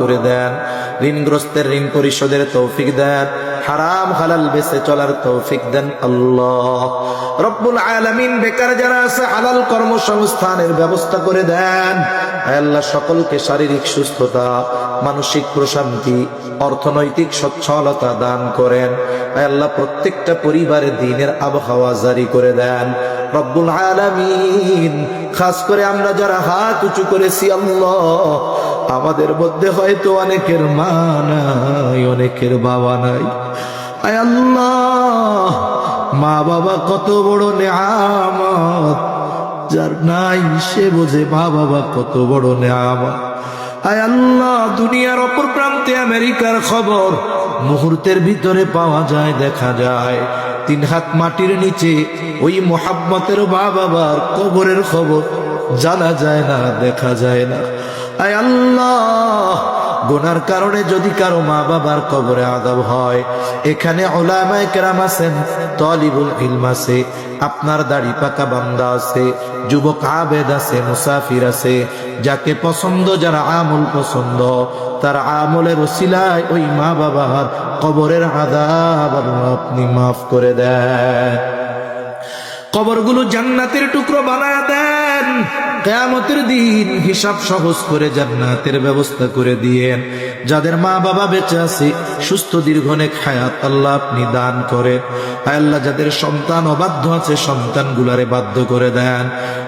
করে দেন, ঋণগ্রস্তের ঋণ পরিশোধের তৌফিক দেন, হারাম হালাল বেঁচে চলার তৌফিক দেন আল্লাহ রব্বুল আলামিন। বেকার যারা আছে হালাল কর্মসংস্থানের ব্যবস্থা করে দেন আল্লাহ। সকলকে শারীরিক সুস্থতা, মানসিক প্রশান্তি, অর্থনৈতিক সচ্ছলতা দান করেন আল্লাহ। প্রত্যেকটা পরিবারে দ্বীনের আবহাওয়া জারি করে দেন রব্বুল আলামিন। খাস করে আমরা যারা হাত উঁচু করেছি আল্লাহ, আমাদের মধ্যে হয়তো অনেকের মা নাই, অনেকের বাবা নাই। আয় আল্লাহ, মা বাবা কত বড় নেয়ামত, যার নাই সে বোঝে মা বাবা কত বড় নেয়ামত। আয় আল্লাহ, দুনিয়ার অপর প্রান্তে আমেরিকার খবর মুহূর্তের ভিতরে পাওয়া যায়, দেখা যায়। 3 হাত মাটির নিচে ওই মোহাব্বতের মা বাবার কবরের খবর জানা যায় না, দেখা যায় না। আয় আল্লাহ, গুনার কারণে যদি কারো মা বাবার কবরে আযাব হয়, এখানে উলামায়ে কেরাম আছেন, তালিবুল ইলম আছে, আপনার দাড়ি পাকা বান্দা আছে, যুবক আবেদ আছে, মুসাফির আছে, যাকে পছন্দ, যারা আমল পছন্দ, তার আমলের ওসিলায় ওই মা বাবার কবরের আযাব আপনি মাফ করে দেন। কবরগুলো জান্নাতের টুকরো বানায় দেন। কিয়ামতের দিন হিসাব সহজ করে জান্নাতের ব্যবস্থা করে দিয়েন। যাদের মা বাবা বেঁচে আছে, সুস্থ দীর্ঘনেক হায়াত আল্লাহ আপনি দান করেন। আয় আল্লাহ, যাদের সন্তান অবাধ্য আছে, সন্তানগুলারে বাধ্য করে দেন।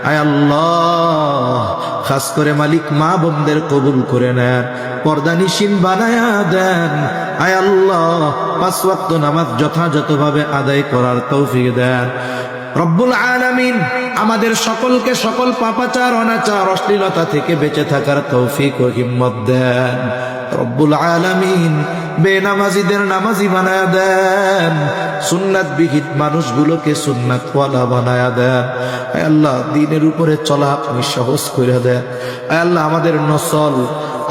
আয় আল্লাহ, খাস করে মালিক মা বোনদের কবুল করে নেন, পর্দানিশীন বানায়া দেন। আয় আল্লাহ, 5 ওয়াক্ত নামাজ যথাযথভাবে আদায় করার তৌফিক দেন রব্বুল আলামিন। আমাদের সকলকে সকল পাপাচার, অনাচার, অশ্লীলতা থেকে বেঁচে থাকার তৌফিক ও হিম্মত দেন রব্বুল আলামিন। বেনামাজিদের নামাজি বানায়া দেন, সুন্নাত বিহিত মানুষগুলোকে সুন্নাতওয়ালা বানায়া দেন। আয় আল্লাহ, দ্বীনের উপরে চলা আপনি সহজ করে দেন। আয় আল্লাহ, আমাদের নসল,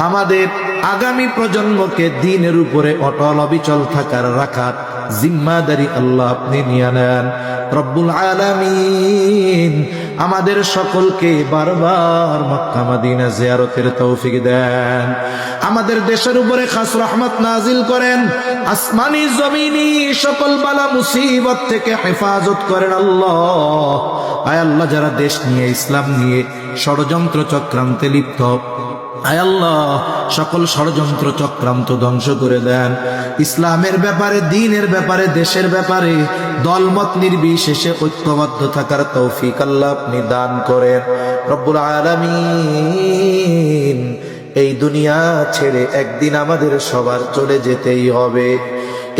আমাদের আগামী প্রজন্মকে দ্বীনের উপরে অটল অবিচল থাকার, রাখার জিম্মাদারি আল্লাহ আপনি নিয়ে নেন রব্বুল আলামিন। আমাদের সকলকে বারবার মক্কা মদিনা জিয়ারতের তৌফিক দেন। আমাদের দেশের উপরে খাস রহমত নাজিল করেন, আসমানি জমিনি সকল বালা মুসিবত থেকে হেফাজত করেন আল্লাহ। আয় আল্লাহ, যারা দেশ নিয়ে, ইসলাম নিয়ে ষড়যন্ত্র চক্রান্তে লিপ্ত, আয় আল্লাহ, সকল ষড়যন্ত্র চক্রান্ত ধ্বংস করে দেন। ইসলামের ব্যাপারে, দ্বীনের ব্যাপারে, দেশের ব্যাপারে দলমত নির্বিশেষে ঐক্যবদ্ধ থাকার তৌফিক আল্লাহ আপনি দান করেন রব্বুল আলামিন। এই দুনিয়া ছেড়ে একদিন আমাদের সবার চলে যেতেই হবে।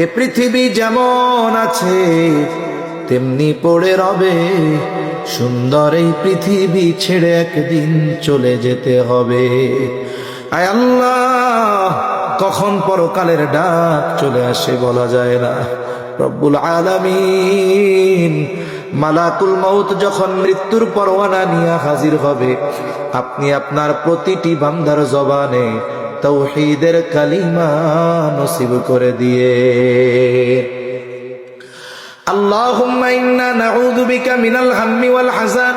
এ পৃথিবী যেমন আছে তেমনি পড়ে রবে, সুন্দর এই পৃথিবী ছেড়ে একদিন চলে যেতে হবে। আয় আল্লাহ, কখন পরকালের ডাক চলে আসে বলা যায় না রব্বুল আলামিন। মালাকুল মউত যখন মৃত্যুর পরোয়ানা নিয়ে হাজির হবে, আপনি আপনার প্রতিটি বান্দার জবানে তাওহীদের কালিমা নসিব করে দিয়ে। আল্লাহুম্মা ইন্না নাউযু বিকা মিনাল হাম্মি ওয়াল হাযান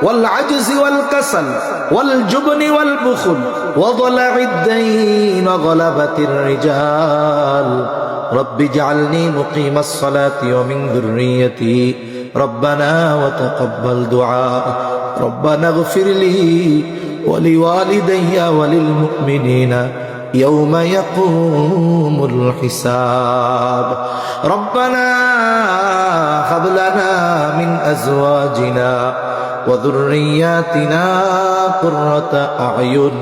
ওয়াল আজজি ওয়াল কাসাল ওয়াল জুবনি ওয়াল বুখল ওয়া দালা'id দাইন ওয়া গলাবাতির রিজাল। রব্বি ইজআলনি মুকিমাস সালাতি ওয়া মিন যুররিয়্যতি রব্বানা ওয়া তাকাব্বাল দুআ। রব্বানা ইগফিরলি ওয়া লিওয়ালিদাইয়া ওয়া লিল মুমিনিনা يوم يقوم الحساب. ربنا هب لنا من أزواجنا وذرياتنا قرة أعين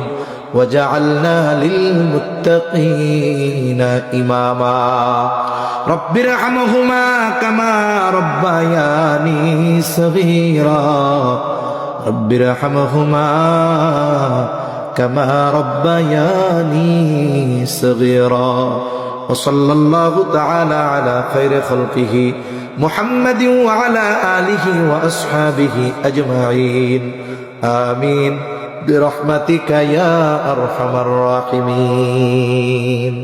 وجعلنا للمتقين إماما. رب ارحمهما كما ربياني صغيرا. رب ارحمهما كما ربياني صغيرا. وصلى الله تعالى على خير خلقه محمد وعلى آله وأصحابه أجمعين. آمين برحمتك يا أرحم الراحمين.